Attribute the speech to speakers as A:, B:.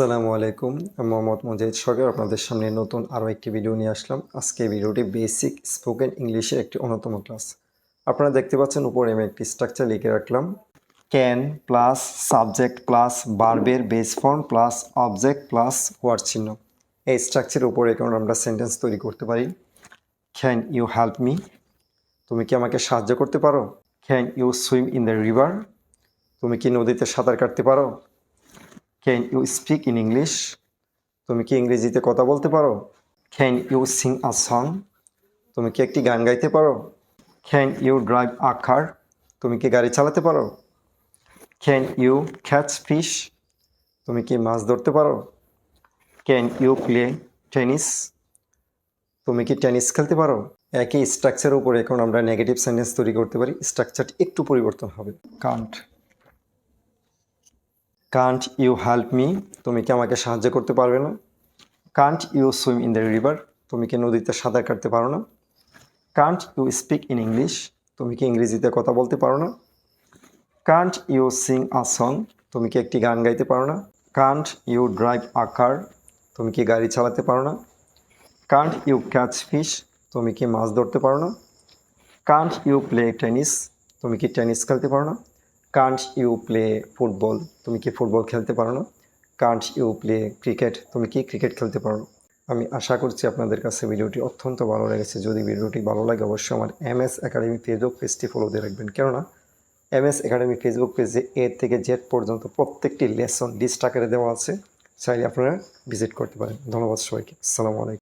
A: আসসালামু আলাইকুম। আমি মোহাম্মদ মুজাহিদ সরকার আপনাদের সামনে নতুন আরও একটি ভিডিও নিয়ে আসলাম। আজকে ভিডিওটি বেসিক স্পোকেন ইংলিশের একটি অন্যতম ক্লাস। আপনারা দেখতে পাচ্ছেন উপরে আমি একটি স্ট্রাকচার লিখে রাখলাম। ক্যান প্লাস সাবজেক্ট প্লাস ভার্বের base form plus object plus word চিহ্ন। এই স্ট্রাকচারের উপরে এখন আমরা সেন্টেন্স তৈরি করতে পারি। Can you help me? তুমি কি আমাকে সাহায্য করতে পারো? Can you swim in the river? তুমি কি নদীতে সাঁতার কাটতে পারো? Can you speak in English? তুমি কি ইংরেজিতে কথা বলতে পারো? Can you sing a song? তুমি কি একটি গান গাইতে পারো? Can you drive a car? তুমি কি গাড়ি চালাতে পারো? Can you catch fish? তুমি কি মাছ ধরতে পারো? Can you play tennis? তুমি কি টেনিস খেলতে পারো? একই স্ট্রাকচারের উপরে এখন আমরা নেগেটিভ সেন্টেন্স তৈরি করতে পারি। স্ট্রাকচারটি একটু পরিবর্তন হবে। Can't you help me? তুমি কি আমাকে সাহায্য করতে পারবে না? Can't you swim in the river? তুমি কি নদীতে সাঁতার কাটতে পারো না? Can't you speak in English? তুমি কি ইংরেজিতে কথা বলতে পারো না? Can't you sing a song? তুমি কি একটি গান গাইতে পারো না? Can't you drive a car? তুমি কি গাড়ি চালাতে পারো না? Can't you catch fish? তুমি কি মাছ ধরতে পারো না? Can't you play tennis? তুমি কি টেনিস খেলতে পারো না? Can't you play football? তুমি কি ফুটবল খেলতে পারো না? Can't you play cricket? তুমি কি ক্রিকেট খেলতে পারো না? আমি আশা করছি আপনাদের কাছে ভিডিওটি অত্যন্ত ভালো লেগেছে। যদি ভিডিওটি ভালো লাগে অবশ্যই আমার MS একাডেমি ফেসবুক পেজটি ফলো দিয়ে রাখবেন। কেননা MS একাডেমি ফেসবুক পেজে A থেকে Z পর্যন্ত প্রত্যেকটি লেসন লিস্ট আকারে দেওয়া আছে, চাইলে আপনারা ভিজিট করতে পারেন। ধন্যবাদ সবাইকে। আসসালামু আলাইকুম।